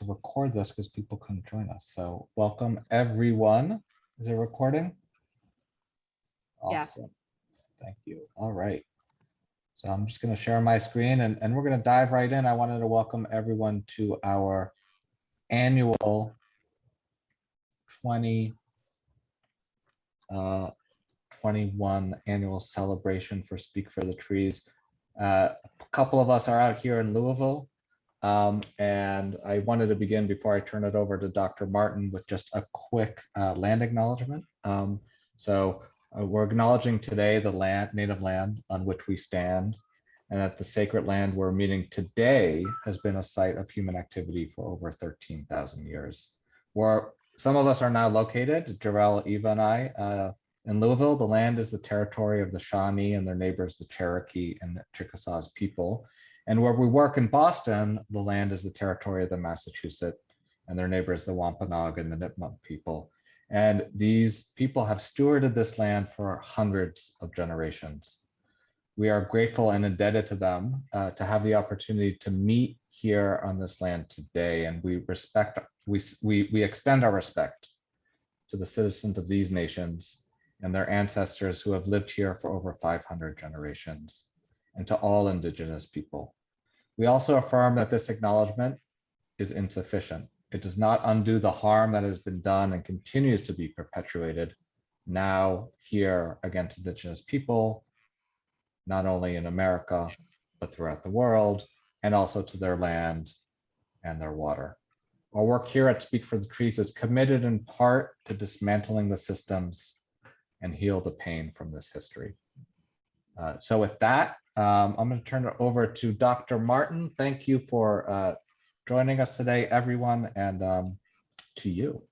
to record this because people couldn't join us. So welcome everyone. Is it recording? Awesome. Yes. Thank you. All right. So I'm just going to share my screen and we're going to dive right in. I wanted to welcome everyone to our annual 2021 annual celebration for Speak for the Trees. A couple of us are out here in Louisville. And I wanted to begin before I turn it over to Dr. Martin with just a quick land acknowledgement. We're acknowledging today the native land on which we stand, and that the sacred land we're meeting today has been a site of human activity for over 13,000 years. Where some of us are now located, Jarrell, Eva, and I, in Louisville. The land is the territory of the Shawnee and their neighbors, the Cherokee and the Chickasaw people. And where we work in Boston, the land is the territory of the Massachusetts and their neighbors, the Wampanoag and the Nipmuc people. And these people have stewarded this land for hundreds of generations. We are grateful and indebted to them to have the opportunity to meet here on this land today. And we extend our respect to the citizens of these nations and their ancestors who have lived here for over 500 generations, and to all Indigenous people. We also affirm that this acknowledgement is insufficient. It does not undo the harm that has been done and continues to be perpetuated now here against Indigenous people, not only in America, but throughout the world, and also to their land and their water. Our work here at Speak for the Trees is committed in part to dismantling the systems and heal the pain from this history. So with that, I'm going to turn it over to Dr. Martin. Thank you for joining us today, everyone, and to you.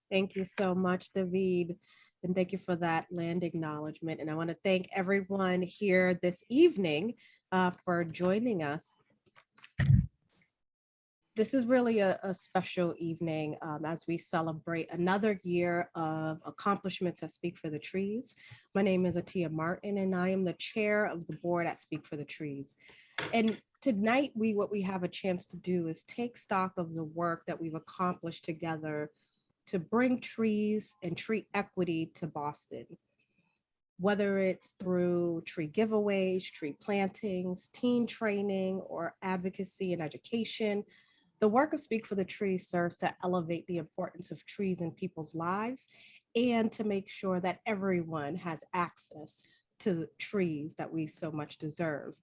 Thank you so much, David. And thank you for that land acknowledgement. And I want to thank everyone here this evening for joining us. This is really a special evening as we celebrate another year of accomplishments at Speak for the Trees. My name is Atia Martin, and I am the chair of the board at Speak for the Trees. And tonight, what we have a chance to do is take stock of the work that we've accomplished together to bring trees and tree equity to Boston. Whether it's through tree giveaways, tree plantings, teen training, or advocacy and education, the work of Speak for the Trees serves to elevate the importance of trees in people's lives and to make sure that everyone has access to trees that we so much deserve,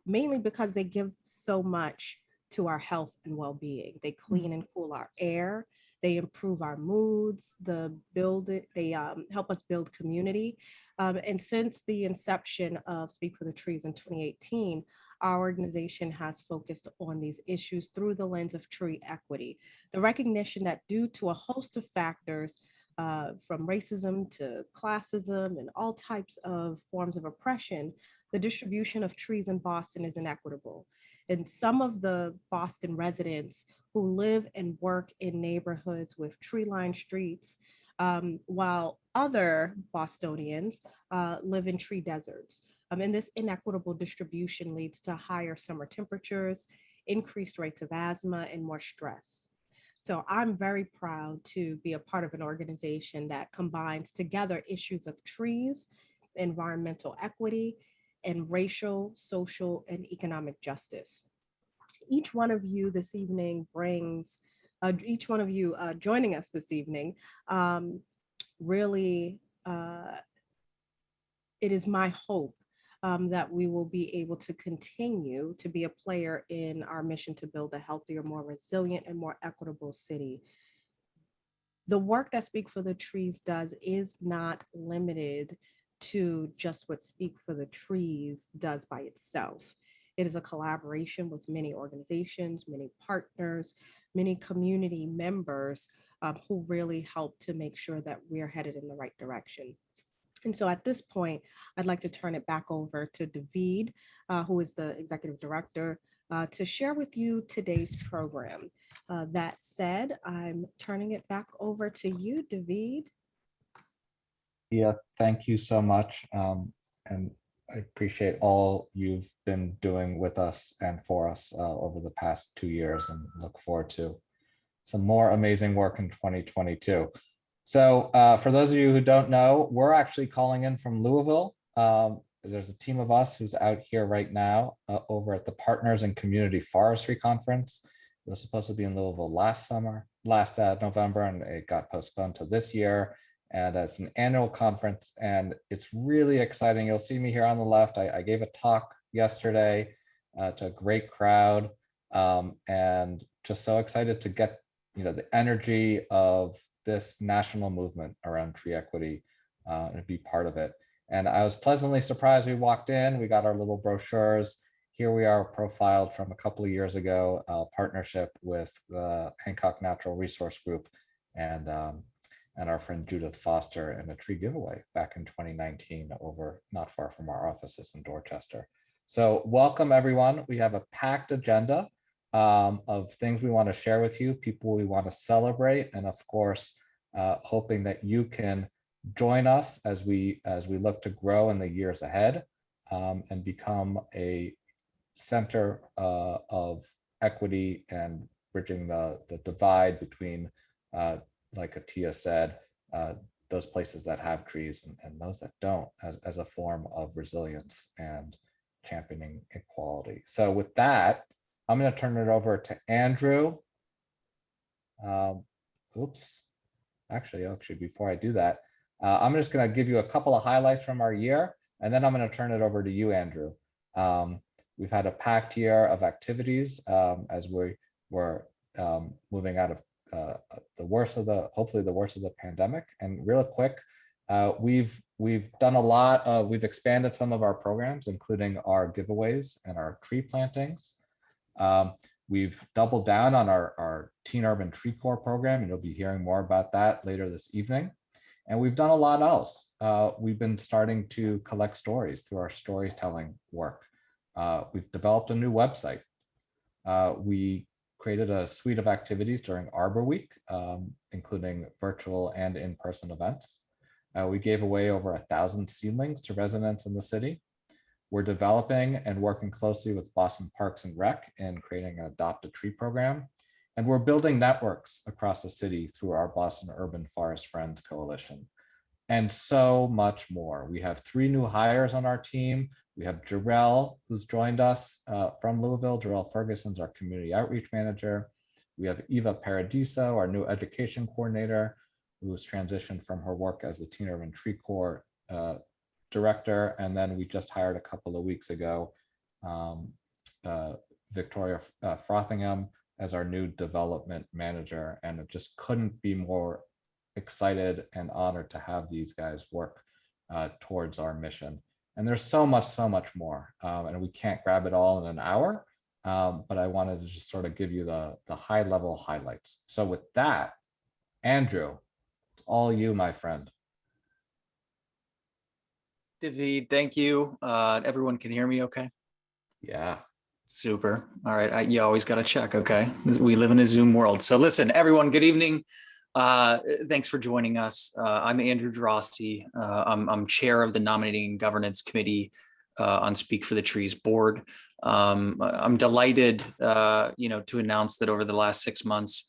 mainly because they give so much to our health and well-being. They clean and cool our air, they improve our moods, they help us build community. And since the inception of Speak for the Trees in 2018, our organization has focused on these issues through the lens of tree equity. The recognition that due to a host of factors, from racism to classism and all types of forms of oppression, the distribution of trees in Boston is inequitable. And some of the Boston residents who live and work in neighborhoods with tree-lined streets, while other Bostonians live in tree deserts. And this inequitable distribution leads to higher summer temperatures, increased rates of asthma, and more stress. So I'm very proud to be a part of an organization that combines together issues of trees, environmental equity, and racial, social, and economic justice. Each one of you this evening brings, each one of you joining us this evening, really, it is my hope that we will be able to continue to be a player in our mission to build a healthier, more resilient, and more equitable city. The work that Speak for the Trees does is not limited to just what Speak for the Trees does by itself. It is a collaboration with many organizations, many partners, many community members who really help to make sure that we're headed in the right direction. And so at this point, I'd like to turn it back over to David, who is the executive director, to share with you today's program. That said, I'm turning it back over to you, David. Yeah, thank you so much. And I appreciate all you've been doing with us and for us over the past 2 years, and look forward to some more amazing work in 2022. So for those of you who don't know, we're actually calling in from Louisville. There's a team of us who's out here right now over at the Partners in Community Forestry Conference. It was supposed to be in Louisville last November, and it got postponed to this year. And it's an annual conference, and it's really exciting. You'll see me here on the left. I gave a talk yesterday to a great crowd, and just so excited to get the energy of this national movement around tree equity and be part of it. And I was pleasantly surprised. We walked in, we got our little brochures. Here we are profiled from a couple of years ago, partnership with the Hancock Natural Resource Group and our friend Judith Foster in a tree giveaway back in 2019 over not far from our offices in Dorchester. So welcome everyone. We have a packed agenda of things we want to share with you, people we want to celebrate, and of course, hoping that you can join us as we look to grow in the years ahead and become a center of equity and bridging the divide between, like Atia said, those places that have trees and those that don't, as a form of resilience and championing equality. So with that, I'm going to turn it over to Andrew. Actually, before I do that, I'm just going to give you a couple of highlights from our year, and then I'm going to turn it over to you, Andrew. We've had a packed year of activities as we were moving out of hopefully the worst of the pandemic. And real quick, we've done a lot. We've expanded some of our programs, including our giveaways and our tree plantings. We've doubled down on our Teen Urban Tree Corps program, and you'll be hearing more about that later this evening. And we've done a lot else. We've been starting to collect stories through our storytelling work. We've developed a new website. We created a suite of activities during Arbor Week, including virtual and in-person events. We gave away over 1,000 seedlings to residents in the city. We're developing and working closely with Boston Parks and Rec in creating an Adopt a Tree program. And we're building networks across the city through our Boston Urban Forest Friends Coalition. And so much more. We have 3 new hires on our team. We have Jarrell, who's joined us from Louisville. Jarrell Ferguson's our community outreach manager. We have Eva Paradiso, our new education coordinator, who has transitioned from her work as the Teen Urban Tree Corps director. And then we just hired a couple of weeks ago, Victoria Frothingham as our new development manager. And it just couldn't be more excited and honored to have these guys work towards our mission. And there's so much more, and we can't grab it all in an hour, but I wanted to just sort of give you the high level highlights. So with that, Andrew, it's all you, my friend. David, thank you. Everyone can hear me okay? Yeah. Super. All right. You always got to check. Okay. We live in a Zoom world. So listen, everyone, good evening. Thanks for joining us. I'm Andrew Drosty. I'm chair of the Nominating and Governance Committee on Speak for the Trees board. I'm delighted, to announce that over the last 6 months,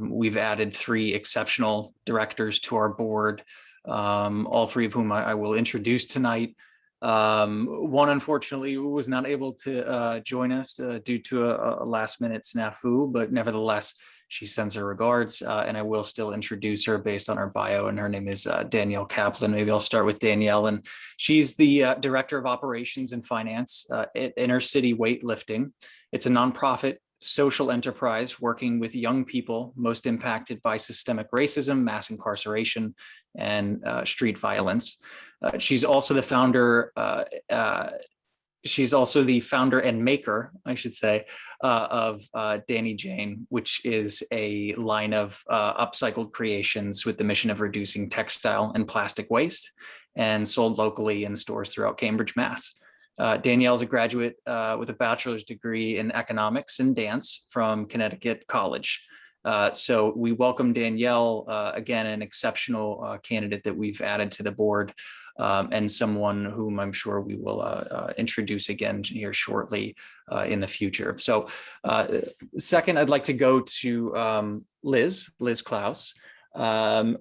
we've added 3 exceptional directors to our board, all 3 of whom I will introduce tonight. One unfortunately was not able to join us due to a last minute snafu, but nevertheless, she sends her regards, and I will still introduce her based on her bio, and her name is Danielle Kaplan. Maybe I'll start with Danielle, and she's the Director of Operations and Finance at Inner City Weightlifting. It's a nonprofit social enterprise working with young people most impacted by systemic racism, mass incarceration, and street violence. She's also the founder and maker, I should say, of Danny Jane, which is a line of upcycled creations with the mission of reducing textile and plastic waste, and sold locally in stores throughout Cambridge, Mass. Danielle is a graduate with a bachelor's degree in economics and dance from Connecticut College. So we welcome Danielle, again, an exceptional candidate that we've added to the board. and someone whom I'm sure we will introduce again here shortly in the future. So second, I'd like to go to Liz Klaus.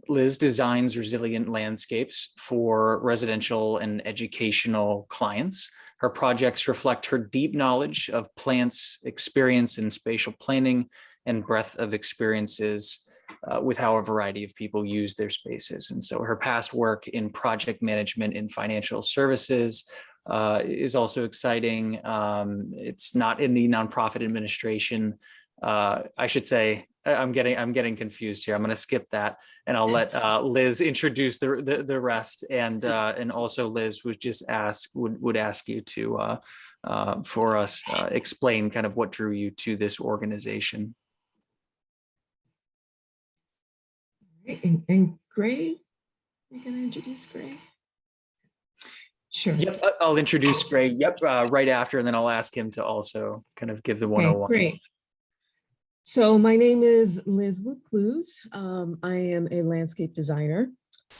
Liz designs resilient landscapes for residential and educational clients. Her projects reflect her deep knowledge of plants, experience in spatial planning, and breadth of experiences with how a variety of people use their spaces. And so her past work in project management in financial services is also exciting. It's not in the nonprofit administration. I should say, I'm getting confused here. I'm going to skip that, and I'll let Liz introduce the rest. And also Liz would ask you to for us explain kind of what drew you to this organization. And Gray, you're going to introduce Gray? Sure. Yep, I'll introduce Gray. Yep, right after, and then I'll ask him to also kind of give the 101. Okay, great. So my name is Liz Lecluse. I am a landscape designer.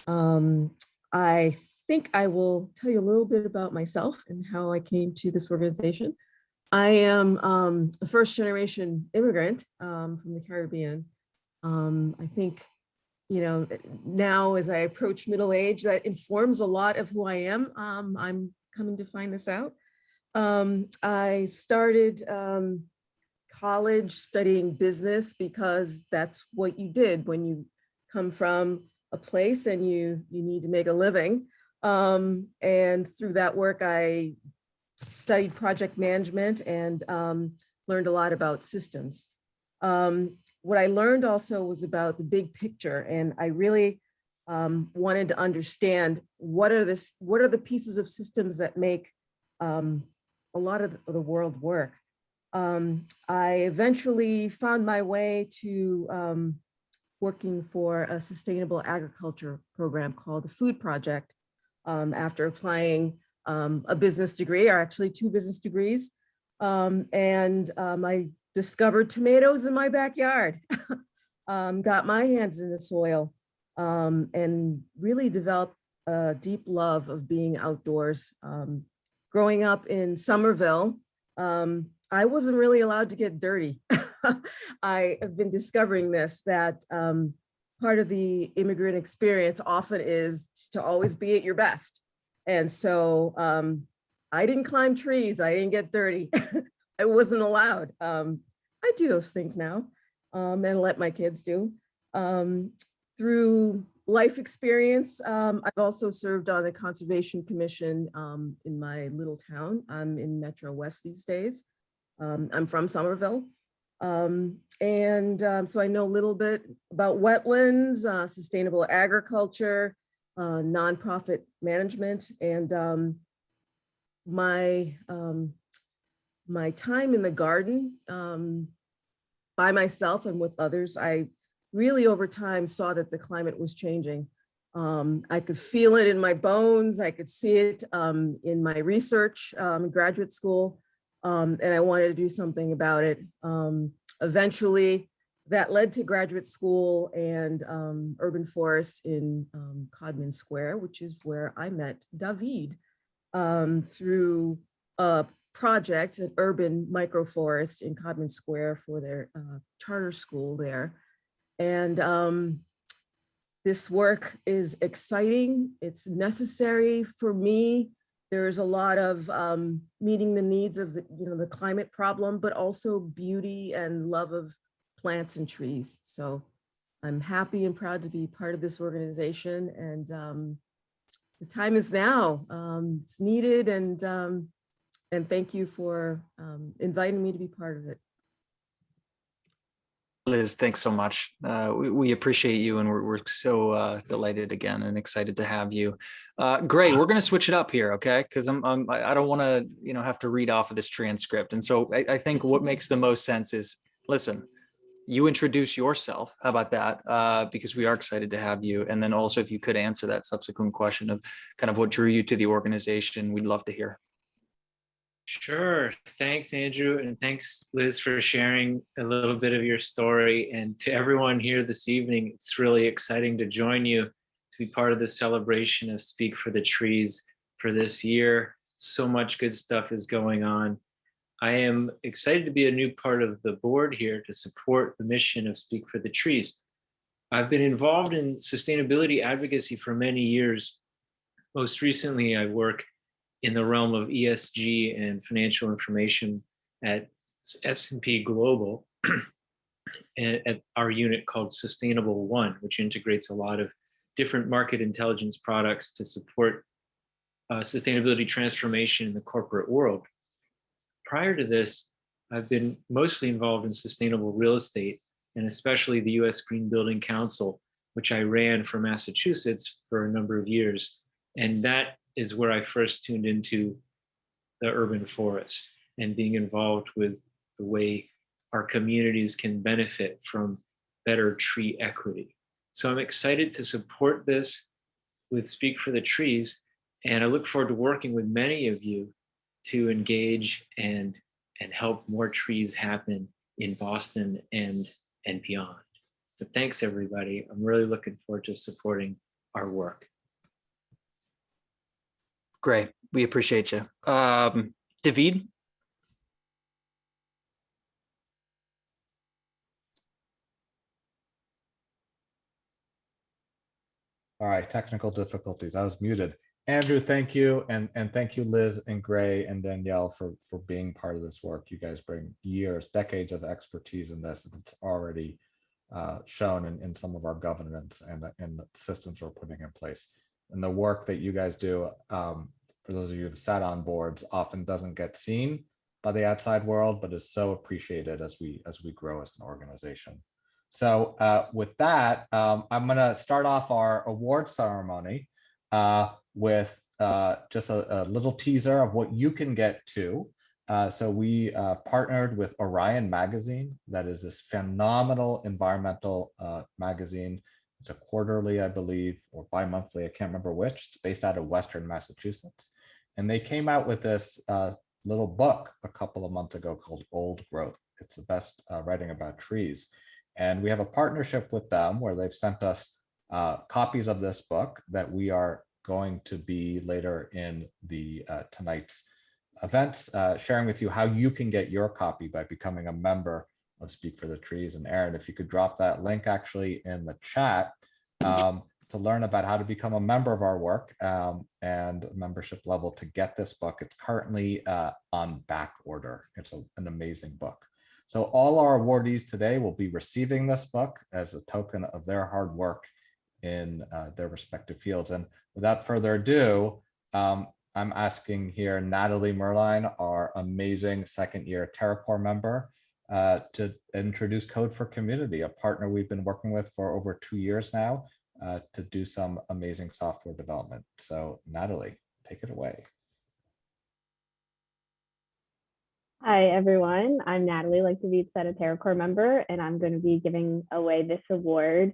I think I will tell you a little bit about myself and how I came to this organization. I am a first-generation immigrant from the Caribbean. I think, you know, now as I approach middle age, that informs a lot of who I am. I'm coming to find this out. I started college studying business because that's what you did when you come from a place and you need to make a living. And through that work, I studied project management and learned a lot about systems. What I learned also was about the big picture, and I really wanted to understand what are the pieces of systems that make a lot of the world work. I eventually found my way to working for a sustainable agriculture program called the Food Project after applying a business degree, or actually 2 business degrees. I discovered tomatoes in my backyard, got my hands in the soil, and really developed a deep love of being outdoors. Growing up in Somerville, I wasn't really allowed to get dirty. I have been discovering this, that part of the immigrant experience often is to always be at your best. And so I didn't climb trees, I didn't get dirty. I wasn't allowed. I do those things now and let my kids do. Through life experience, I've also served on the Conservation Commission in my little town. I'm in Metro West these days. I'm from Somerville. So I know a little bit about wetlands, sustainable agriculture, nonprofit management, and my time in the garden by myself and with others, I really over time saw that the climate was changing. I could feel it in my bones. I could see it in my research in graduate school, and I wanted to do something about it. Eventually, that led to graduate school and urban forest in Codman Square, which is where I met David through a project, an urban microforest in Codman Square for their charter school there. And this work is exciting. It's necessary for me. There's a lot of meeting the needs of the climate problem, but also beauty and love of plants and trees. So I'm happy and proud to be part of this organization. And the time is now. It's needed, and thank you for inviting me to be part of it. Liz, thanks so much. We appreciate you, and we're so delighted again and excited to have you. Gray, we're going to switch it up here, okay? Because I don't want to have to read off of this transcript, and so I think what makes the most sense is, listen, you introduce yourself. How about that? Because we are excited to have you, and then also if you could answer that subsequent question of kind of what drew you to the organization, we'd love to hear. Sure. Thanks, Andrew. And thanks, Liz, for sharing a little bit of your story. And to everyone here this evening, it's really exciting to join you to be part of the celebration of Speak for the Trees for this year. So much good stuff is going on. I am excited to be a new part of the board here to support the mission of Speak for the Trees. I've been involved in sustainability advocacy for many years. Most recently, I work in the realm of ESG and financial information at S&P Global at our unit called Sustainable One, which integrates a lot of different market intelligence products to support sustainability transformation in the corporate world. Prior to this, I've been mostly involved in sustainable real estate, and especially the US Green Building Council, which I ran for Massachusetts for a number of years. And that is where I first tuned into the urban forest and being involved with the way our communities can benefit from better tree equity. So I'm excited to support this with Speak for the Trees, and I look forward to working with many of you to engage and help more trees happen in Boston and beyond. But thanks, everybody. I'm really looking forward to supporting our work. Great. We appreciate you. David? All right, technical difficulties. I was muted. Andrew, thank you. And thank you, Liz and Gray and Danielle for being part of this work. You guys bring years, decades of expertise in this, and it's already shown in some of our governance and the systems we're putting in place. And the work that you guys do, for those of you who've sat on boards, often doesn't get seen by the outside world, but is so appreciated as we grow as an organization. So with that, I'm going to start off our award ceremony with just a little teaser of what you can get to. So we partnered with Orion Magazine. That is this phenomenal environmental magazine. It's a quarterly, I believe, or bi-monthly, I can't remember which. It's based out of Western Massachusetts. And they came out with this little book a couple of months ago called Old Growth. It's the best writing about trees. And we have a partnership with them where they've sent us copies of this book that we are going to be later in the tonight's events, sharing with you how you can get your copy by becoming a member of Speak for the Trees. And Aaron, if you could drop that link actually in the chat to learn about how to become a member of our work and membership level to get this book. It's currently on back order. It's an amazing book. So all our awardees today will be receiving this book as a token of their hard work in their respective fields. And without further ado, I'm asking here Natalie Merline, our amazing second-year TerraCore member, to introduce Code for Community, a partner we've been working with for over 2 years now to do some amazing software development. So Natalie, take it away. Hi, everyone. I'm Natalie, like David said, a TerraCore member, and I'm going to be giving away this award,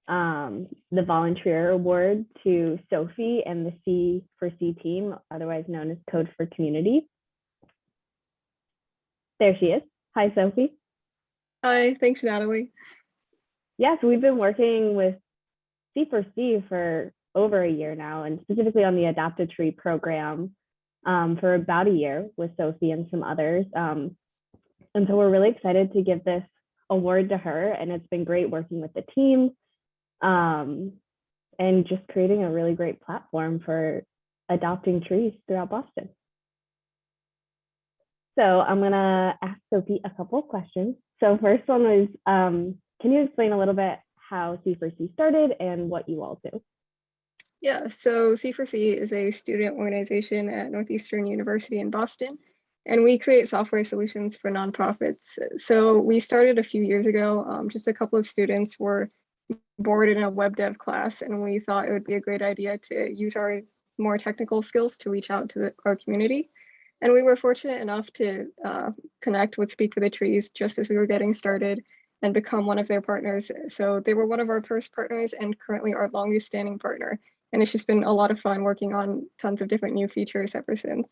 the Volunteer Award, to Sophie and the C4C team, otherwise known as Code for Community. There she is. Hi, Sophie. Hi, thanks, Natalie. Yeah, so we've been working with C4C for over a year now, and specifically on the Adopt a Tree program for about a year with Sophie and some others. And so we're really excited to give this award to her, and it's been great working with the team and just creating a really great platform for adopting trees throughout Boston. So I'm gonna ask Sophie a couple of questions. So first one is, can you explain a little bit how C4C started and what you all do? Yeah, so C4C is a student organization at Northeastern University in Boston, and we create software solutions for nonprofits. So we started a few years ago. Just a couple of students were bored in a web dev class, and we thought it would be a great idea to use our more technical skills to reach out to our community. And we were fortunate enough to connect with Speak for the Trees just as we were getting started and become one of their partners. So they were one of our first partners and currently our longest standing partner. And it's just been a lot of fun working on tons of different new features ever since.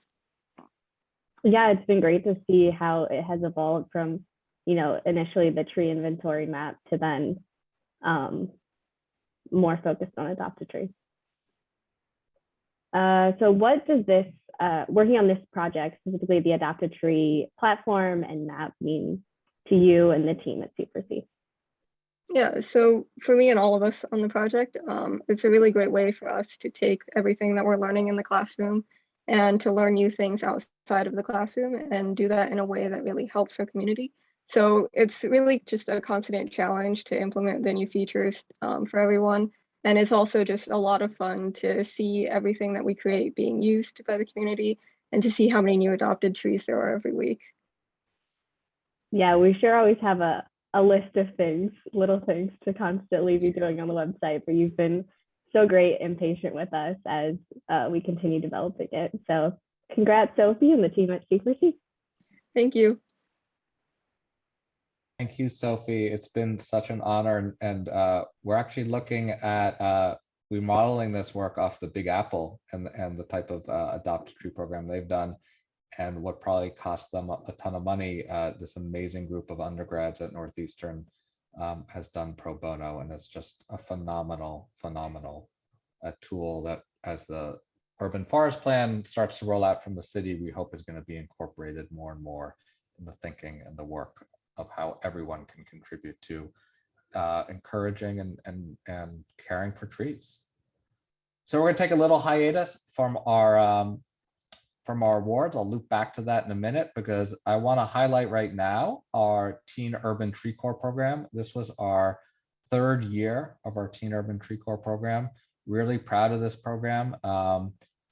Yeah, it's been great to see how it has evolved from, initially the tree inventory map to then, more focused on adopt a tree. So what does this, working on this project, specifically the Adopt a Tree platform and map, mean to you and the team at C4C? Yeah, so for me and all of us on the project, it's a really great way for us to take everything that we're learning in the classroom and to learn new things outside of the classroom and do that in a way that really helps our community. So it's really just a constant challenge to implement the new features for everyone. And it's also just a lot of fun to see everything that we create being used by the community and to see how many new adopted trees there are every week. Yeah, we sure always have a list of things, little things to constantly be doing on the website, but you've been so great and patient with us as we continue developing it. So congrats, Sophie and the team at C4C. Thank you. Thank you, Sophie. It's been such an honor, and we're actually looking at remodeling this work off the Big Apple and the type of adopt a tree program they've done, and what probably cost them a ton of money. This amazing group of undergrads at Northeastern has done pro bono, and it's just a phenomenal tool that, as the urban forest plan starts to roll out from the city, we hope is going to be incorporated more and more in the thinking and the work of how everyone can contribute to encouraging and caring for trees. So we're going to take a little hiatus from our awards. I'll loop back to that in a minute because I want to highlight right now our Teen Urban Tree Corps program. This was our third year of our Teen Urban Tree Corps program. Really proud of this program.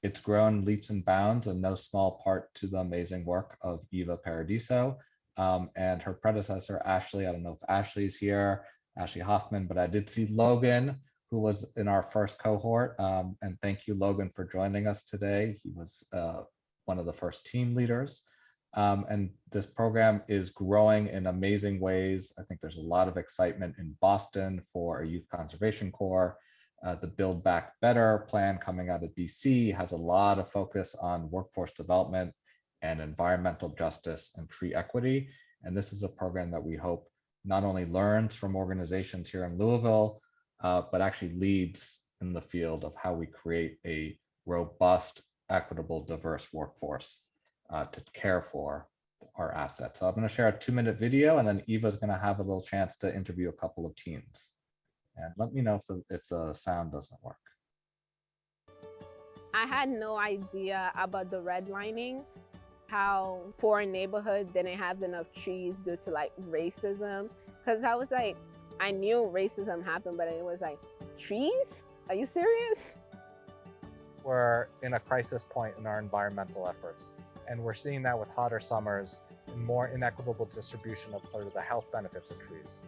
It's grown leaps and bounds, in no small part to the amazing work of Eva Paradiso and her predecessor, Ashley. I don't know if Ashley's here, Ashley Hoffman, but I did see Logan, who was in our first cohort. And thank you, Logan, for joining us today. He was one of the first team leaders. And this program is growing in amazing ways. I think there's a lot of excitement in Boston for a youth conservation corps. The Build Back Better plan coming out of DC has a lot of focus on workforce development and environmental justice and tree equity. And this is a program that we hope not only learns from organizations here in Louisville, but actually leads in the field of how we create a robust, equitable, diverse workforce to care for our assets. So I'm going to share a 2-minute video, and then Eva's going to have a little chance to interview a couple of teens. And let me know if the sound doesn't work. I had no idea about the redlining, how poor neighborhoods didn't have enough trees due to like racism. Because I was like, I knew racism happened, but it was like, trees? Are you serious? We're in a crisis point in our environmental efforts, and we're seeing that with hotter summers and more inequitable distribution of sort of the health benefits of trees.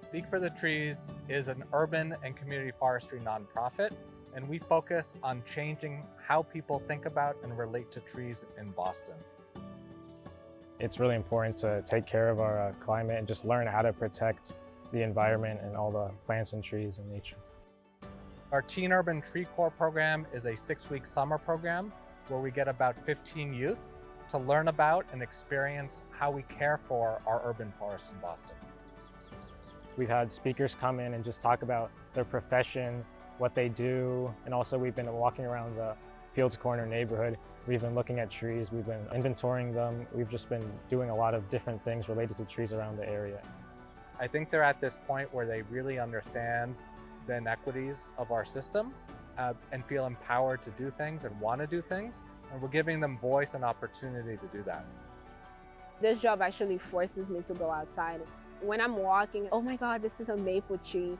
Speak for the Trees is an urban and community forestry nonprofit, and we focus on changing how people think about and relate to trees in Boston. It's really important to take care of our climate and just learn how to protect the environment and all the plants and trees and nature. Our Teen Urban Tree Corps program is a 6-week summer program where we get about 15 youth to learn about and experience how we care for our urban forests in Boston. We've had speakers come in and just talk about their profession, what they do, and also we've been walking around the Fields Corner neighborhood. We've been looking at trees, we've been inventorying them, we've just been doing a lot of different things related to trees around the area. I think they're at this point where they really understand the inequities of our system and feel empowered to do things and want to do things, and we're giving them voice and opportunity to do that. This job actually forces me to go outside. When I'm walking, oh my God, this is a maple tree.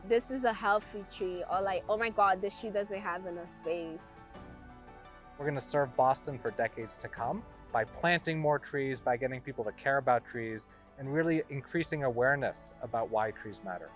This is a healthy tree. Or like, oh my God, this tree doesn't have enough space. We're going to serve Boston for decades to come by planting more trees, by getting people to care about trees, and really increasing awareness about why trees matter.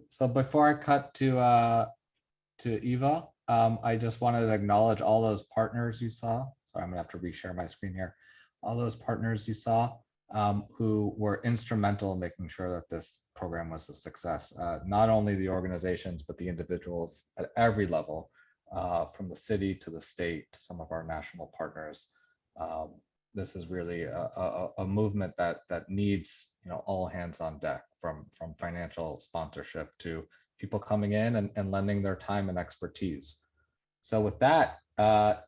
So before I cut to to Eva. I just wanted to acknowledge all those partners you saw. Sorry, I'm gonna have to reshare my screen here. All those partners you saw who were instrumental in making sure that this program was a success. Not only the organizations, but the individuals at every level, from the city to the state to some of our national partners. This is really a movement that needs, all hands on deck, from financial sponsorship to people coming in and lending their time and expertise. So with that,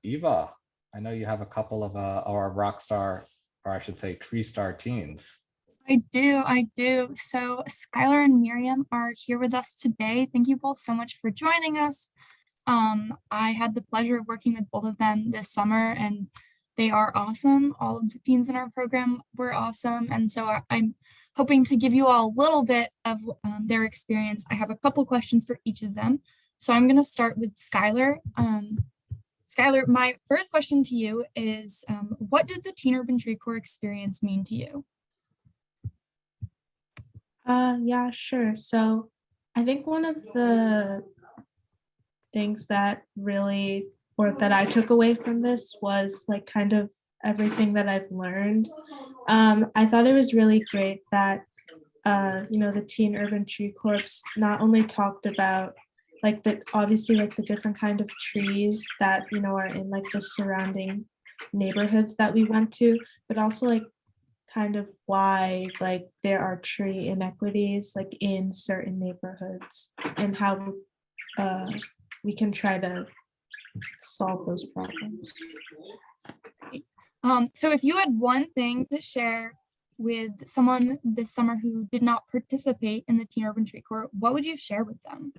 Eva, I know you have a couple of our rock star, or I should say tree star teens. I do. So Skylar and Miriam are here with us today. Thank you both so much for joining us. I had the pleasure of working with both of them this summer, and they are awesome. All of the teens in our program were awesome. And so I'm hoping to give you all a little bit of their experience. I have a couple questions for each of them. So I'm going to start with Skylar. Skylar, my first question to you is, what did the Teen Urban Tree Corps experience mean to you? Yeah, sure. So I think one of the things that really, or that I took away from this was like kind of everything that I've learned. I thought it was really great that, the Teen Urban Tree Corps not only talked about like obviously like the different kind of trees that, are in like the surrounding neighborhoods that we went to, but also like kind of why like there are tree inequities like in certain neighborhoods and how we can try to solve those problems. So if you had one thing to share with someone this summer who did not participate in the Teen Urban Tree Corps, what would you share with them?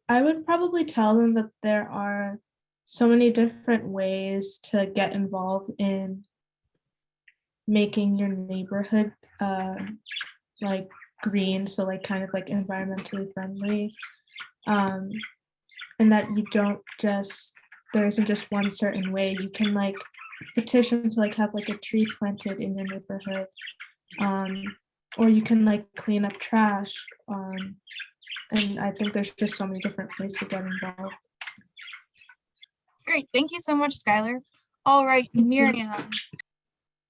I would probably tell them that there are so many different ways to get involved in making your neighborhood like green, so like kind of like environmentally friendly, and that you don't just, there isn't just one certain way. You can like petition to like have like a tree planted in your neighborhood, or you can like clean up trash, and I think there's just so many different ways to get involved. Great, thank you so much, Skylar. All right, Miriam.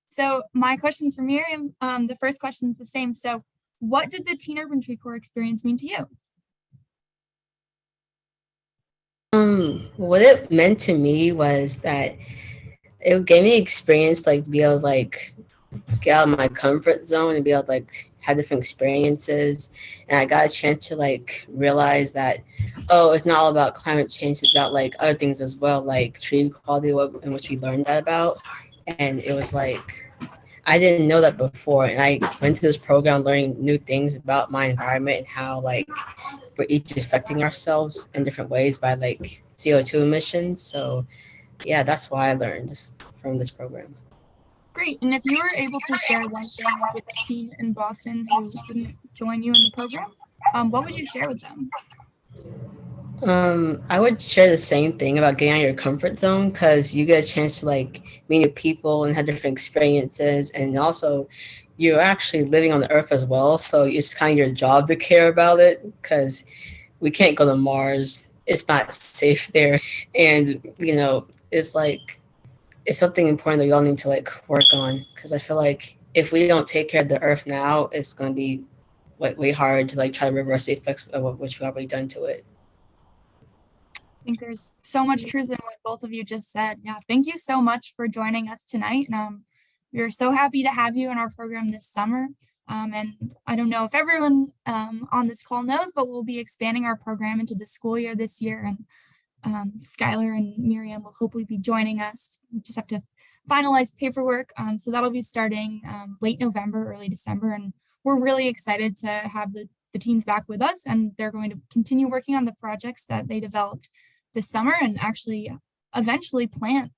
So my questions for Miriam, the first question is the same. So what did the Teen Urban Tree Corps experience mean to you? What it meant to me was that it gave me experience, like to be able to like get out of my comfort zone and be able to like have different experiences. And I got a chance to like realize that, oh, it's not all about climate change, it's about like other things as well, like tree quality, in which we learned that about. And it was like, I didn't know that before, and I went to this program learning new things about my environment and how like we're each affecting ourselves in different ways by like CO2 emissions. So yeah, that's why I learned from this program. Great, and if you were able to share one thing with the teen in Boston who couldn't join you in the program, what would you share with them? I would share the same thing about getting out of your comfort zone, because you get a chance to like meet new people and have different experiences, and also you're actually living on the earth as well, so it's kind of your job to care about it, because we can't go to Mars, it's not safe there, and it's like it's something important that we all need to like work on, because I feel like if we don't take care of the earth now, it's going to be way hard to like try to reverse the effects of what we've already done to it. I think there's so much truth in what both of you just said. Yeah, thank you so much for joining us tonight. We're so happy to have you in our program this summer. And I don't know if everyone on this call knows, but we'll be expanding our program into the school year this year. And Skylar and Miriam will hopefully be joining us. We just have to finalize paperwork. So that'll be starting late November, early December. And we're really excited to have the teens back with us. And they're going to continue working on the projects that they developed this summer and actually eventually plant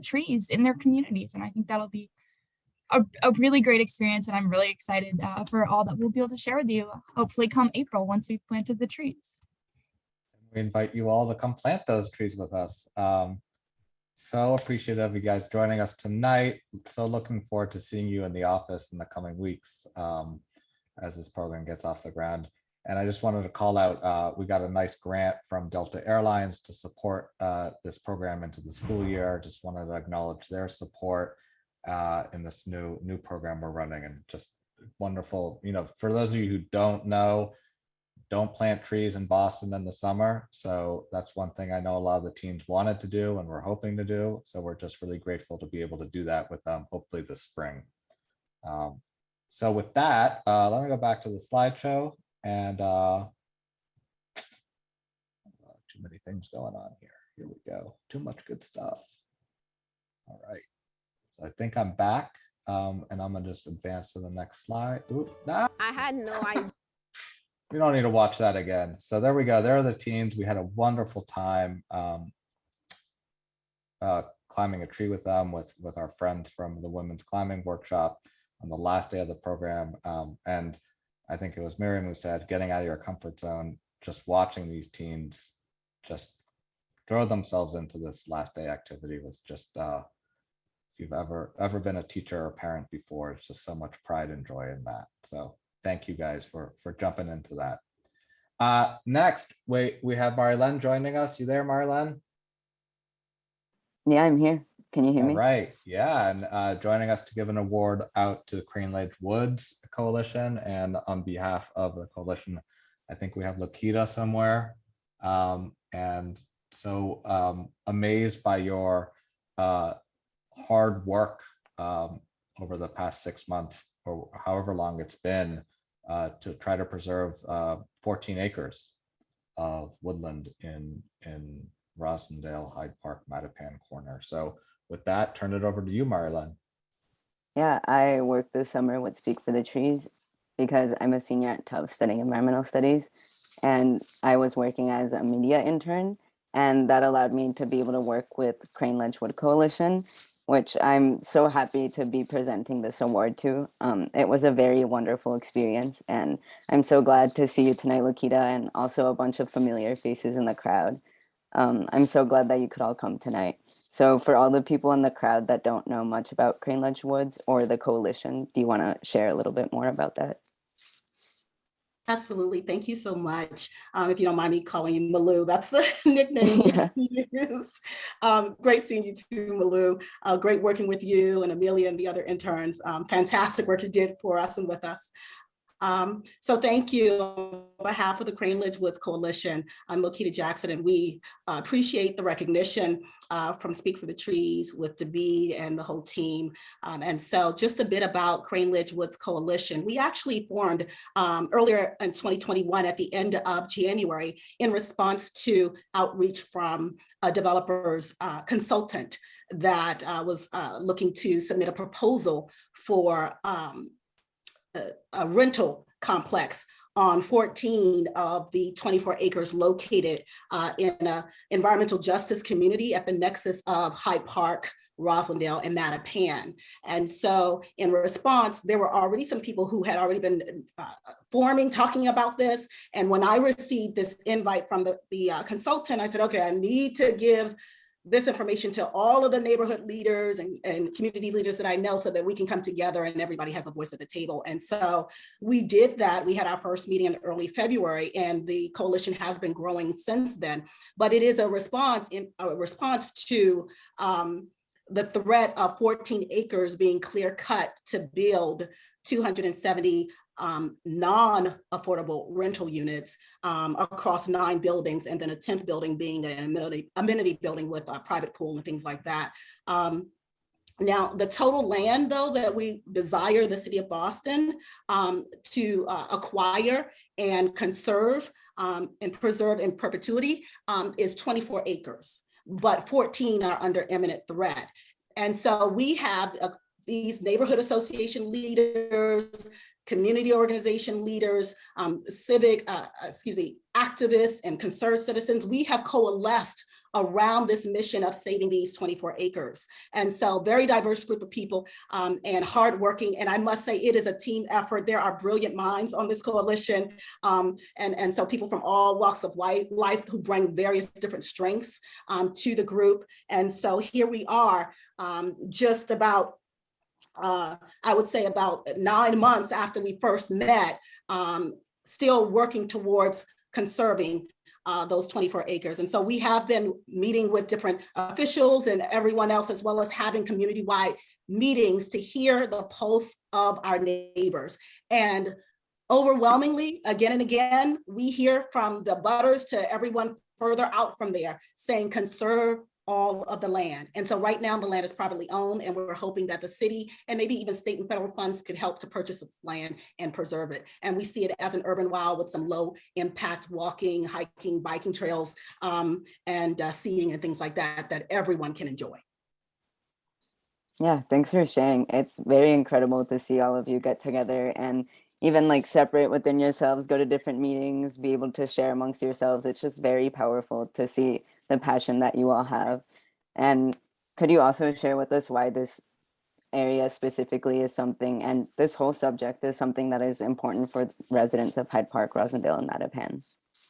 trees in their communities. And I think that'll be a really great experience. And I'm really excited for all that we'll be able to share with you, hopefully come April, once we've planted the trees. We invite you all to come plant those trees with us. So appreciative of you guys joining us tonight. So looking forward to seeing you in the office in the coming weeks as this program gets off the ground. And I just wanted to call out, we got a nice grant from Delta Airlines to support this program into the school year. Just wanted to acknowledge their support in this new program we're running, and just wonderful. You know, for those of you who don't know, don't plant trees in Boston in the summer. So that's one thing I know a lot of the teens wanted to do and we're hoping to do. So we're just really grateful to be able to do that with them, hopefully this spring. So with that, let me go back to the slideshow, and too many things going on here. Here we go. Too much good stuff. All right. So I think I'm back, and I'm gonna just advance to the next slide. Ooh, nah. I had no idea. We don't need to watch that again. So there we go. There are the teens. We had a wonderful time climbing a tree with them, with our friends from the women's climbing workshop on the last day of the program. And I think it was Miriam who said, getting out of your comfort zone, just watching these teens just throw themselves into this last day activity was just, if you've ever been a teacher or parent before, it's just so much pride and joy in that. So thank you guys for jumping into that. Next, we have Marlene joining us. You there, Marlene? Yeah, I'm here. Can you hear me? All right. Yeah, and joining us to give an award out to Crane Ledge Woods Coalition, and on behalf of the coalition, I think we have Lakita somewhere. And so amazed by your hard work over the past 6 months, or however long it's been, to try to preserve 14 acres of woodland in Rosendale, Hyde Park, Mattapan Corner. So with that, turn it over to you, Marlene. Yeah, I work this summer with Speak for the Trees because I'm a senior at Tufts studying environmental studies, and I was working as a media intern, and that allowed me to be able to work with Crane Ledge Wood Coalition, which I'm so happy to be presenting this award to. It was a very wonderful experience, and I'm so glad to see you tonight, Lakita, and also a bunch of familiar faces in the crowd. I'm so glad that you could all come tonight. So for all the people in the crowd that don't know much about Crane Ledge Woods or the coalition, do you want to share a little bit more about that? Absolutely. Thank you so much. If you don't mind me calling you Malou, that's the nickname you used. Great seeing you too, Malou. Great working with you and Amelia and the other interns. Fantastic work you did for us and with us. So thank you on behalf of the Crane Ledge Woods Coalition. I'm Lakita Jackson, and we appreciate the recognition from Speak for the Trees with David and the whole team. And so just a bit about Crane Ledge Woods Coalition. We actually formed earlier in 2021 at the end of January in response to outreach from a developer's consultant that was looking to submit a proposal for a rental complex on 14 of the 24 acres located in an environmental justice community at the nexus of Hyde Park, Rosendale, and Mattapan. And so in response, there were already some people who had already been talking about this. And when I received this invite from the consultant, I said, okay, I need to give this information to all of the neighborhood leaders and community leaders that I know so that we can come together and everybody has a voice at the table. And so we did that. We had our first meeting in early February, and the coalition has been growing since then. But it is a response to the threat of 14 acres being clear cut to build 270 non-affordable rental units across 9 buildings, and then a 10th building being an amenity building with a private pool and things like that. Now, the total land, though, that we desire the city of Boston to acquire and conserve and preserve in perpetuity is 24 acres, but 14 are under imminent threat. And so we have these neighborhood association leaders, community organization leaders, activists and concerned citizens. We have coalesced around this mission of saving these 24 acres. And so very diverse group of people and hardworking. And I must say it is a team effort. There are brilliant minds on this coalition. And so people from all walks of life who bring various different strengths to the group. And so here we are just about I would say about 9 months after we first met, still working towards conserving those 24 acres. And so we have been meeting with different officials and everyone else, as well as having community-wide meetings to hear the pulse of our neighbors. And overwhelmingly, again and again, we hear from the butters to everyone further out from there saying conserve all of the land. And so right now the land is privately owned, and we're hoping that the city and maybe even state and federal funds could help to purchase this land and preserve it. And we see it as an urban wild with some low impact walking, hiking, biking trails, and seeing and things like that, that everyone can enjoy. Yeah, thanks for sharing. It's very incredible to see all of you get together and even like separate within yourselves, go to different meetings, be able to share amongst yourselves. It's just very powerful to see the passion that you all have. And could you also share with us why this area specifically is something, and this whole subject is something that is important for residents of Hyde Park, Rosendale, and Mattapan?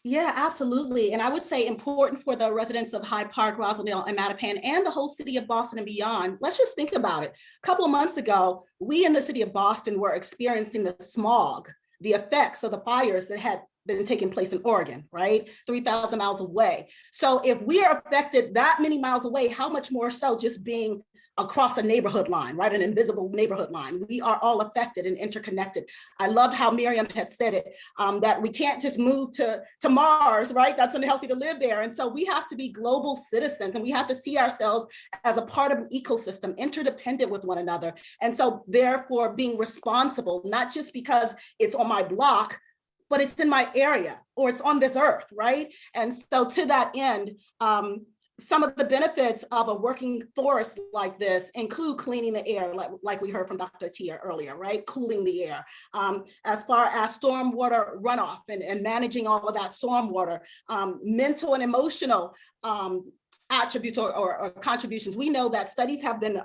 Yeah, absolutely. And I would say important for the residents of Hyde Park, Rosendale, and Mattapan, and the whole city of Boston and beyond. Let's just think about it. A couple of months ago, we in the city of Boston were experiencing the smog, the effects of the fires that had been taking place in Oregon, right? 3,000 miles away. So if we are affected that many miles away, how much more so just being across a neighborhood line, right? An invisible neighborhood line. We are all affected and interconnected. I loved how Miriam had said it, that we can't just move to Mars, right? That's unhealthy to live there. And so we have to be global citizens, and we have to see ourselves as a part of an ecosystem, interdependent with one another. And so therefore being responsible, not just because it's on my block, but it's in my area or it's on this earth, right? And so to that end, some of the benefits of a working forest like this include cleaning the air, like we heard from Dr. Tia earlier, right? Cooling the air. As far as stormwater runoff and managing all of that stormwater, mental and emotional attributes or contributions. We know that studies have been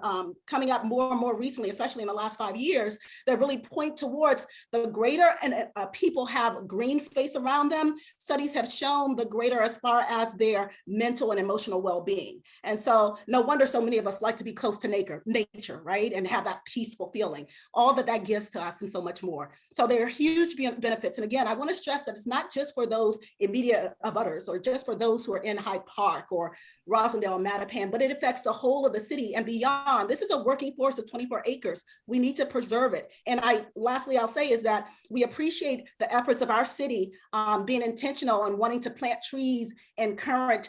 coming up more and more recently, especially in the last 5 years, that really point towards the greater and people have green space around them. Studies have shown the greater as far as their mental and emotional well-being. And so no wonder so many of us like to be close to nature, right? And have that peaceful feeling, all that gives to us and so much more. So there are huge benefits. And again, I want to stress that it's not just for those immediate abutters or just for those who are in Hyde Park or Rosendale and Mattapan, but it affects the whole of the city and beyond. This is a working forest of 24 acres. We need to preserve it. And lastly, I'll say is that we appreciate the efforts of our city being intentional and wanting to plant trees in current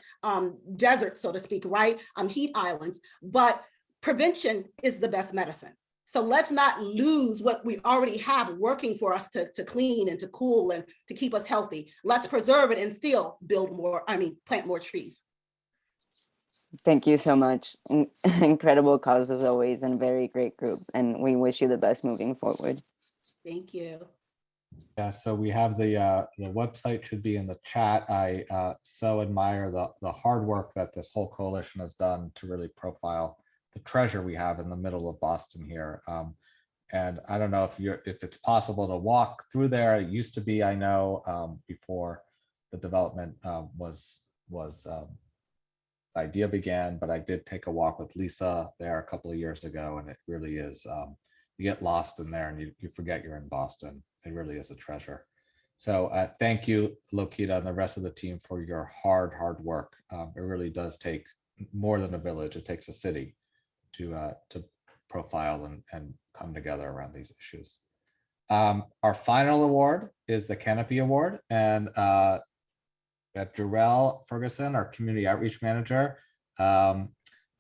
deserts, so to speak, right? Heat islands, but prevention is the best medicine. So let's not lose what we already have working for us to clean and to cool and to keep us healthy. Let's preserve it and still plant more trees. Thank you so much. Incredible cause as always, and very great group. And we wish you the best moving forward. Thank you. Yeah, so we have the website should be in the chat. I so admire the hard work that this whole coalition has done to really profile the treasure we have in the middle of Boston here. And I don't know if it's possible to walk through there. It used to be, I know, before the development idea began, but I did take a walk with Lisa there a couple of years ago, and it really is, you get lost in there and you forget you're in Boston. It really is a treasure. So thank you, Lokita, and the rest of the team for your hard work. It really does take more than a village. It takes a city to profile and come together around these issues. Our final award is the Canopy Award, and Jarrell Ferguson, our community outreach manager,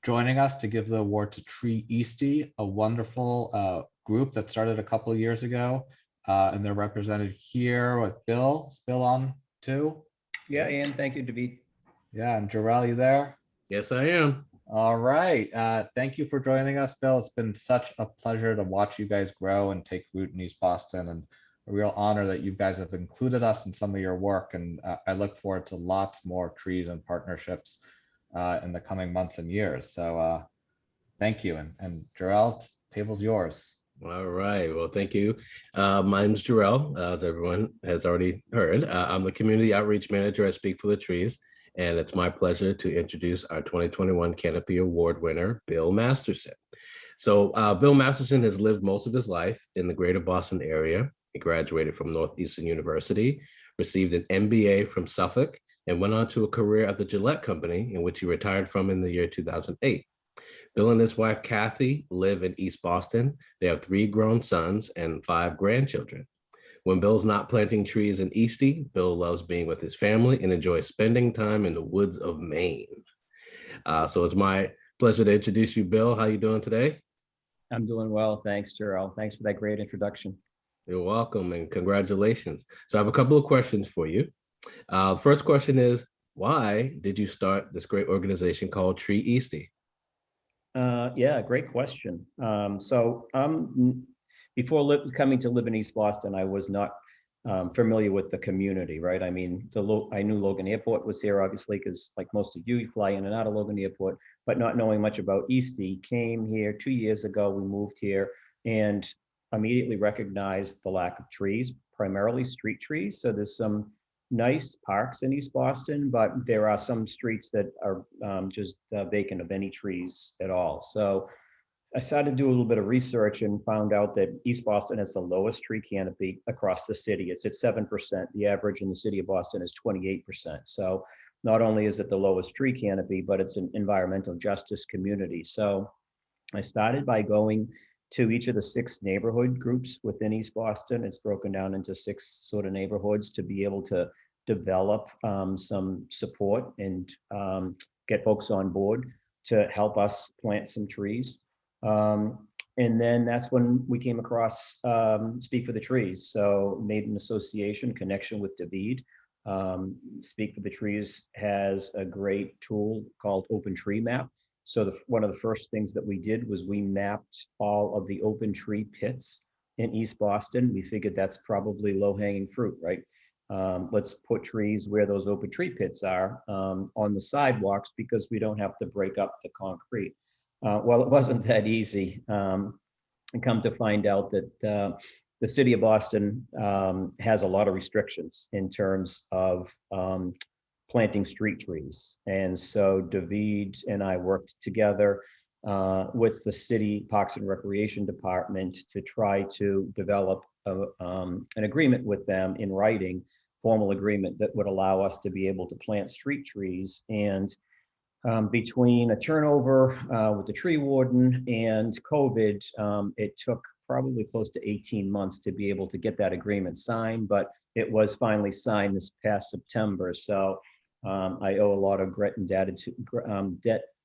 joining us to give the award to Tree Eastie, a wonderful group that started a couple of years ago, and they're represented here with Bill. Is Bill on too? Yeah, and thank you, David. Yeah, and Jarrell, you there? Yes, I am. All right. Thank you for joining us, Bill. It's been such a pleasure to watch you guys grow and take root in East Boston, and a real honor that you guys have included us in some of your work. And I look forward to lots more trees and partnerships in the coming months and years. So thank you. And Jarrell, table's yours. All right. Well, thank you. My name is Jarrell, as everyone has already heard. I'm the community outreach manager at Speak for the Trees, and it's my pleasure to introduce our 2021 Canopy Award winner, Bill Masterson. So Bill Masterson has lived most of his life in the greater Boston area. He graduated from Northeastern University, received an MBA from Suffolk, and went on to a career at the Gillette Company, in which he retired from in the year 2008. Bill and his wife, Kathy, live in East Boston. They have 3 grown sons and 5 grandchildren. When Bill's not planting trees in Eastie, Bill loves being with his family and enjoys spending time in the woods of Maine. So it's my pleasure to introduce you, Bill. How you doing today? I'm doing well. Thanks, Gerald. Thanks for that great introduction. You're welcome and congratulations. So I have a couple of questions for you. The first question is, why did you start this great organization called Tree Eastie? Yeah, great question. Before coming to live in East Boston, I was not familiar with the community, right? I mean, I knew Logan Airport was here, obviously, because like most of you fly in and out of Logan Airport, but not knowing much about Eastie. Came here 2 years ago, we moved here and immediately recognized the lack of trees, primarily street trees. So there's some nice parks in East Boston, but there are some streets that are just vacant of any trees at all. So I started to do a little bit of research and found out that East Boston has the lowest tree canopy across the city. It's at 7%. The average in the city of Boston is 28%. So not only is it the lowest tree canopy, but it's an environmental justice community. So I started by going to each of the 6 neighborhood groups within East Boston. It's broken down into 6 sort of neighborhoods to be able to develop some support and get folks on board to help us plant some trees. And then that's when we came across Speak for the Trees. So made an association connection with David. Speak for the Trees has a great tool called Open Tree Map. So one of the first things that we did was we mapped all of the open tree pits in East Boston. We figured that's probably low-hanging fruit, right? Let's put trees where those open tree pits are on the sidewalks because we don't have to break up the concrete. Well, it wasn't that easy. And come to find out that the city of Boston has a lot of restrictions in terms of planting street trees. And so David and I worked together with the city Parks and Recreation Department to try to develop an agreement with them in writing, formal agreement that would allow us to be able to plant street trees. And between a turnover with the tree warden and COVID, it took probably close to 18 months to be able to get that agreement signed, but it was finally signed this past September. So I owe a lot of debt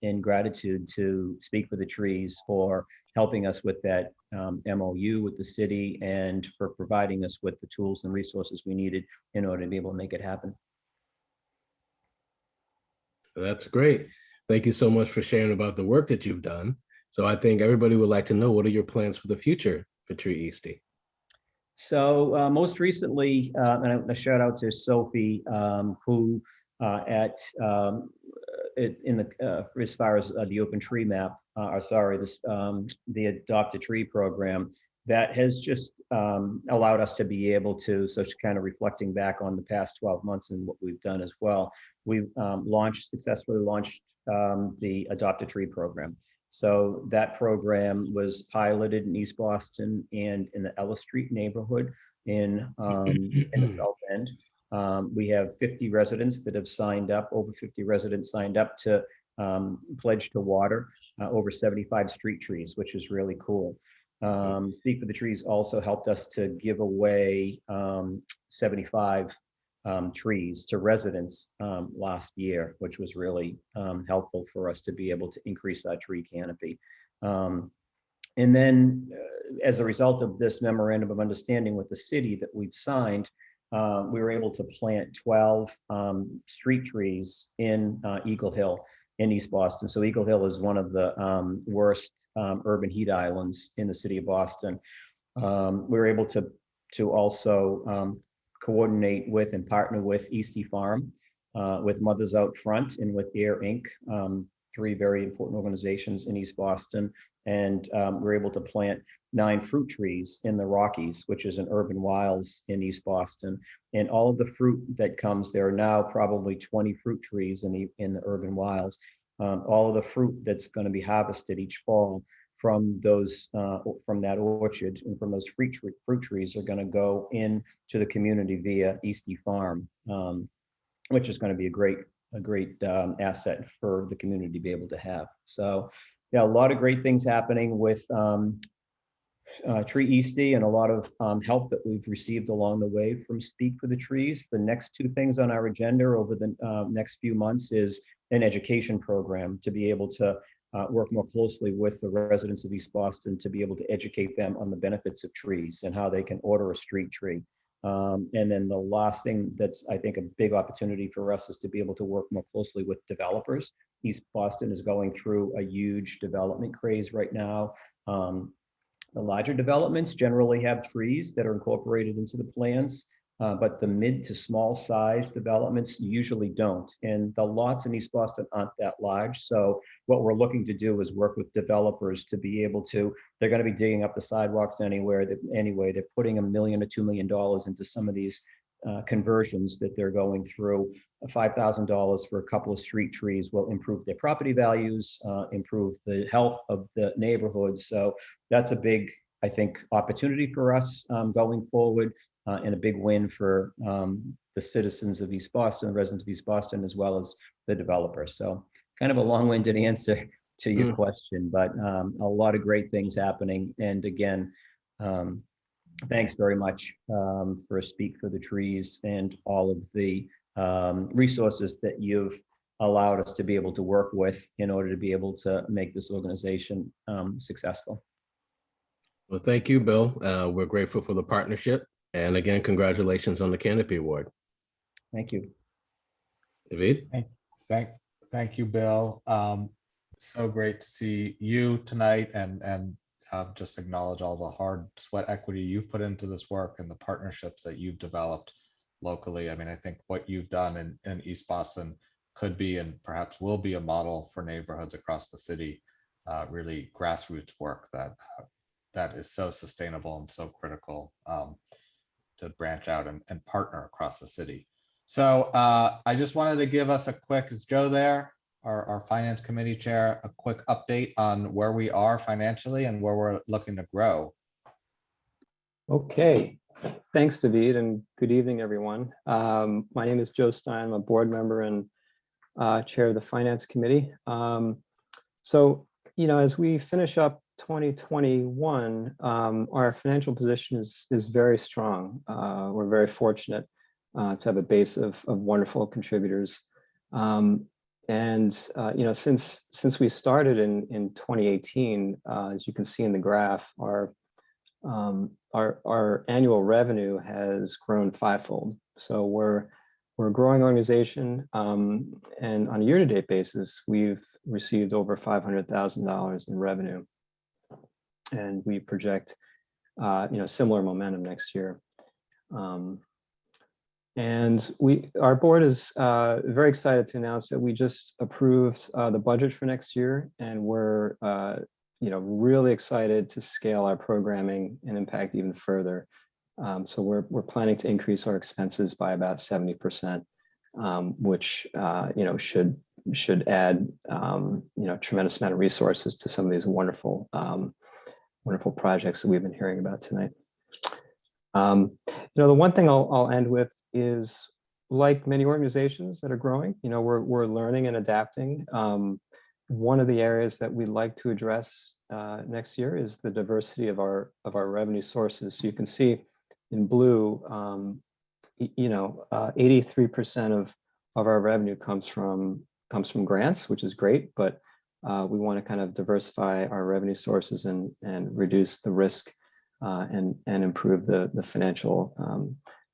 and gratitude to Speak for the Trees for helping us with that MOU with the city and for providing us with the tools and resources we needed in order to be able to make it happen. That's great. Thank you so much for sharing about the work that you've done. So I think everybody would like to know, what are your plans for the future for Tree Eastie? So most recently, and a shout out to Sophie, who as far as the Open Tree Map, the Adopt a Tree program, that has just allowed us to be able to, so kind of reflecting back on the past 12 months and what we've done as well. We've successfully launched the Adopt a Tree program. So that program was piloted in East Boston and in the Ellis Street neighborhood in the South End. We have 50 residents that have signed up, over 50 residents signed up to pledge to water over 75 street trees, which is really cool. Speak for the Trees also helped us to give away 75 trees to residents last year, which was really helpful for us to be able to increase our tree canopy. And then as a result of this memorandum of understanding with the city that we've signed, we were able to plant 12 street trees in Eagle Hill in East Boston. So Eagle Hill is one of the worst urban heat islands in the city of Boston. We were able to also coordinate with and partner with Eastie Farm, with Mothers Out Front and with Air Inc., 3 very important organizations in East Boston. And we're able to plant 9 fruit trees in the Rockies, which is an urban wilds in East Boston. And all of the fruit that comes, there are now probably 20 fruit trees in the urban wilds. All of the fruit that's going to be harvested each fall from those from that orchard and from those fruit trees are going to go in to the community via Eastie Farm, which is going to be a great asset for the community to be able to have. So yeah, a lot of great things happening with Tree Eastie, and a lot of help that we've received along the way from Speak for the Trees. The next two things on our agenda over the next few months is an education program to be able to work more closely with the residents of East Boston to be able to educate them on the benefits of trees and how they can order a street tree. And then the last thing that's, I think, a big opportunity for us is to be able to work more closely with developers. East Boston is going through a huge development craze right now. The larger developments generally have trees that are incorporated into the plans, but the mid to small size developments usually don't. And the lots in East Boston aren't that large. So what we're looking to do is work with developers to be able to, they're going to be digging up the sidewalks anyway, they're putting $1 million to $2 million into some of these conversions that they're going through. $5,000 for a couple of street trees will improve their property values, improve the health of the neighborhood. So that's a big, I think, opportunity for us going forward, and a big win for the citizens of East Boston, the residents of East Boston, as well as the developers. So kind of a long-winded answer to your question, but a lot of great things happening. And again, thanks very much for Speak for the Trees and all of the resources that you've allowed us to be able to work with in order to be able to make this organization successful. Well, thank you, Bill. We're grateful for the partnership. And again, congratulations on the Canopy Award. Thank you. David? Thank you, Bill. So great to see you tonight, and just acknowledge all the hard sweat equity you've put into this work and the partnerships that you've developed locally. I mean, I think what you've done in East Boston could be, and perhaps will be, a model for neighborhoods across the city. Really grassroots work that is so sustainable and so critical to branch out and partner across the city. So I just wanted to give us a quick, is Joe there, our finance committee chair, a quick update on where we are financially and where we're looking to grow. Okay, thanks, David, and good evening, everyone. My name is Joe Stein. I'm a board member and chair of the finance committee. So, as we finish up 2021, our financial position is very strong. We're very fortunate to have a base of wonderful contributors. Since we started in 2018, as you can see in the graph, our annual revenue has grown fivefold. So we're a growing organization, and on a year-to-date basis, we've received over $500,000 in revenue, and we project similar momentum next year. And our board is very excited to announce that we just approved the budget for next year, and we're really excited to scale our programming and impact even further. So we're planning to increase our expenses by about 70%, which should add tremendous amount of resources to some of these wonderful projects that we've been hearing about tonight. The one thing I'll end with is, like many organizations that are growing, we're learning and adapting. One of the areas that we'd like to address next year is the diversity of our revenue sources. So you can see in blue, 83% of our revenue comes from grants, which is great, but we want to kind of diversify our revenue sources and reduce the risk and improve the financial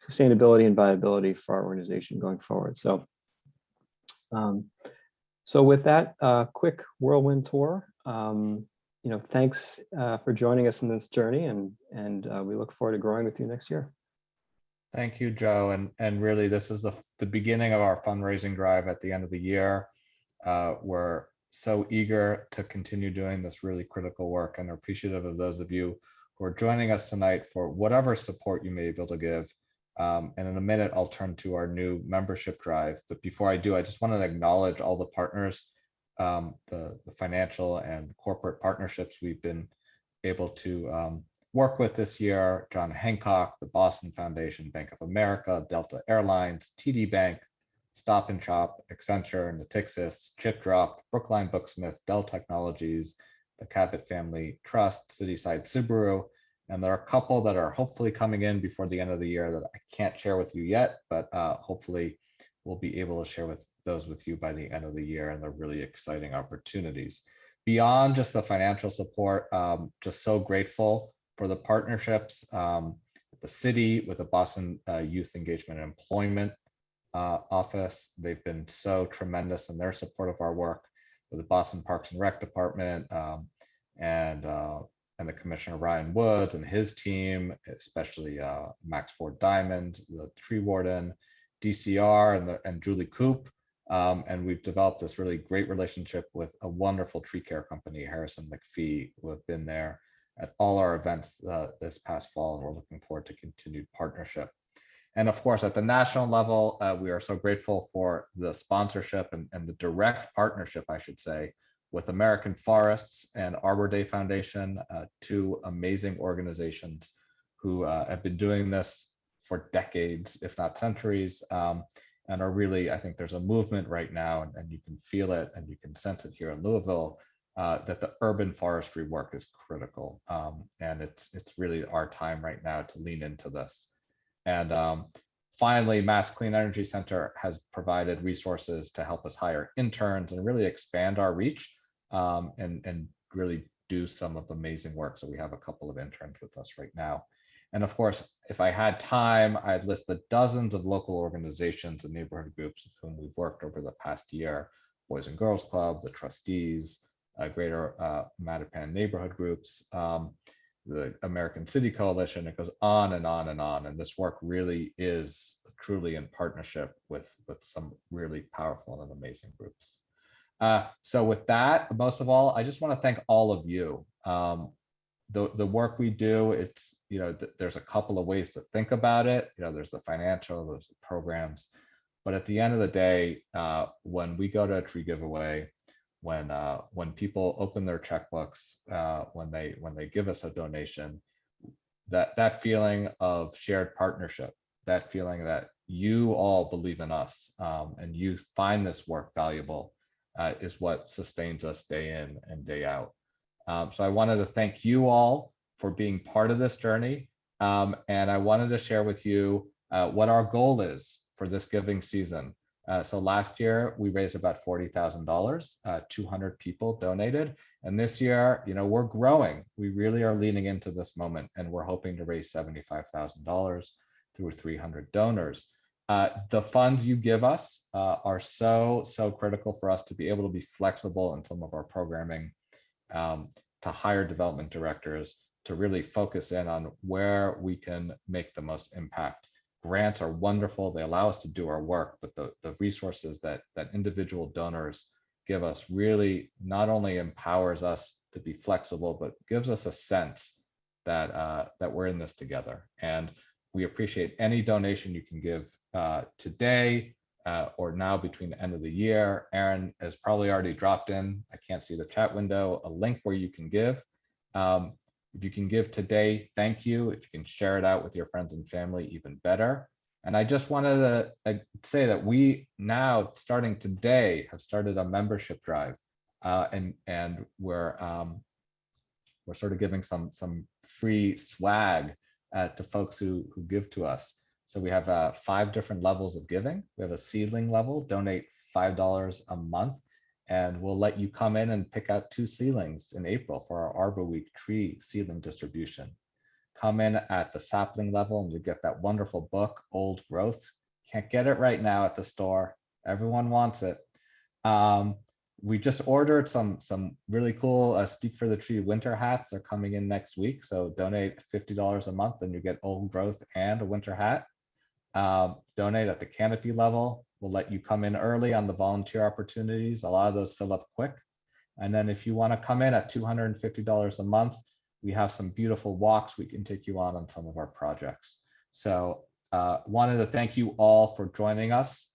sustainability and viability for our organization going forward. So with that quick whirlwind tour, thanks for joining us in this journey, and we look forward to growing with you next year. Thank you, Joe. And really, this is the beginning of our fundraising drive at the end of the year. We're so eager to continue doing this really critical work, and are appreciative of those of you who are joining us tonight for whatever support you may be able to give. And in a minute, I'll turn to our new membership drive. But before I do, I just want to acknowledge all the partners the financial and corporate partnerships we've been able to work with this year: John Hancock, the Boston Foundation, Bank of America, Delta Airlines, TD Bank, Stop and Shop, Accenture, Natixis, ChipDrop, Brookline Booksmith, Dell Technologies, the Cabot Family Trust, Cityside Subaru, and there are a couple that are hopefully coming in before the end of the year that I can't share with you yet, but hopefully we'll be able to share those with you by the end of the year, and they're really exciting opportunities. Beyond just the financial support, just so grateful for the partnerships with the city, with the Boston Youth Engagement and Employment Office. They've been so tremendous in their support of our work, with the Boston Parks and Rec Department and the Commissioner Ryan Woods and his team, especially Max Ford Diamond, the tree warden, DCR, and Julie Coop. And we've developed this really great relationship with a wonderful tree care company, Harrison McPhee, who have been there at all our events this past fall, and we're looking forward to continued partnership. And of course, at the national level, we are so grateful for the sponsorship and the direct partnership, I should say, with American Forests and Arbor Day Foundation, two amazing organizations who have been doing this for decades, if not centuries, and are really, I think there's a movement right now, and you can feel it and you can sense it here in Louisville, that the urban forestry work is critical. And it's really our time right now to lean into this. And finally, Mass Clean Energy Center has provided resources to help us hire interns and really expand our reach, and really do some of the amazing work. So we have a couple of interns with us right now. And of course, if I had time, I'd list the dozens of local organizations and neighborhood groups with whom we've worked over the past year: Boys and Girls Club, the Trustees, Greater Mattapan Neighborhood Groups, the American City Coalition. It goes on and on and on. And this work really is truly in partnership with some really powerful and amazing groups. So with that, most of all, I just want to thank all of you. The work we do, it's, there's a couple of ways to think about it. There's the financial, there's the programs, but at the end of the day, when we go to a tree giveaway, when people open their checkbooks, when they give us a donation, that feeling of shared partnership, that feeling that you all believe in us, and you find this work valuable, is what sustains us day in and day out. So I wanted to thank you all for being part of this journey, and I wanted to share with you what our goal is for this giving season. So last year we raised about $40,000, 200 people donated, and this year, we're growing. We really are leaning into this moment, and we're hoping to raise $75,000 through 300 donors. The funds you give us are so critical for us to be able to be flexible in some of our programming, to hire development directors, to really focus in on where we can make the most impact. Grants are wonderful. They allow us to do our work, but the resources that individual donors give us really not only empowers us to be flexible, but gives us a sense that we're in this together. And we appreciate any donation you can give today or now between the end of the year. Aaron has probably already dropped in, I can't see the chat window, a link where you can give. If you can give today, thank you. If you can share it out with your friends and family, even better. And I just wanted to say that we now, starting today, have started a membership drive, and we're sort of giving some free swag to folks who give to us. So we have 5 different levels of giving. We have a seedling level, donate $5 a month, and we'll let you come in and pick out 2 seedlings in April for our Arbor Week tree seedling distribution. Come in at the sapling level and you get that wonderful book, Old Growth. Can't get it right now at the store. Everyone wants it. We just ordered some really cool Speak for the Tree winter hats. They're coming in next week. So donate $50 a month and you get Old Growth and a winter hat. Donate at the canopy level. We'll let you come in early on the volunteer opportunities. A lot of those fill up quick. And then if you want to come in at $250 a month, we have some beautiful walks we can take you on some of our projects. So wanted to thank you all for joining us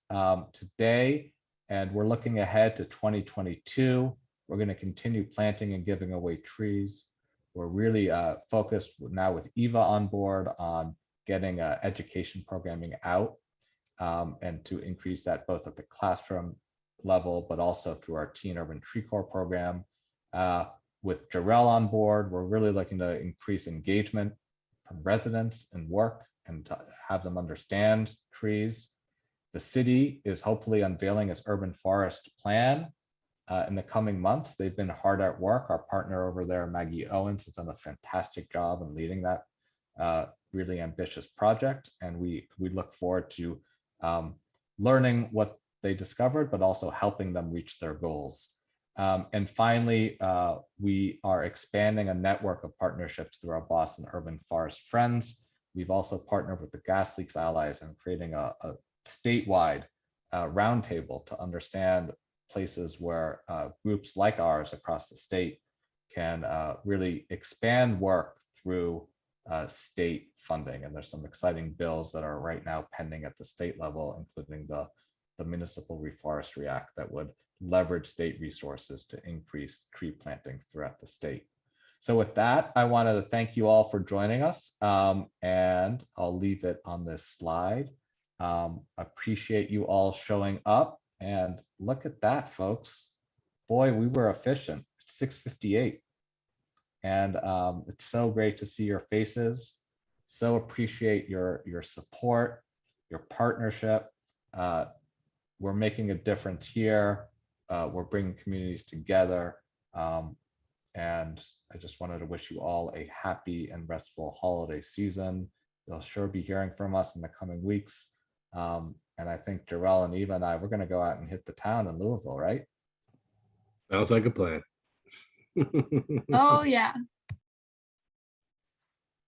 today. And we're looking ahead to 2022. We're going to continue planting and giving away trees. We're really focused now with Eva on board on getting education programming out and to increase that both at the classroom level, but also through our Teen Urban Tree Corps program. With Jarrell on board, we're really looking to increase engagement from residents and work and to have them understand trees. The city is hopefully unveiling its urban forest plan in the coming months. They've been hard at work. Our partner over there, Maggie Owens, has done a fantastic job in leading that really ambitious project. And we look forward to learning what they discovered, but also helping them reach their goals. And finally, we are expanding a network of partnerships through our Boston Urban Forest Friends. We've also partnered with the Gas Leaks Allies and creating a statewide roundtable to understand places where groups like ours across the state can really expand work through state funding. And there's some exciting bills that are right now pending at the state level, including the Municipal Reforestry Act that would leverage state resources to increase tree plantings throughout the state. So with that, I wanted to thank you all for joining us, and I'll leave it on this slide. Appreciate you all showing up, and look at that, folks. Boy, we were efficient. It's 6:58, and it's so great to see your faces. So appreciate your support, your partnership. We're making a difference here. We're bringing communities together. And I just wanted to wish you all a happy and restful holiday season. You'll sure be hearing from us in the coming weeks. And I think Jarrell and Eva and I, we're going to go out and hit the town in Louisville, right? Sounds like a plan. Oh, yeah.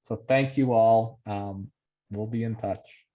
So thank you all. We'll be in touch.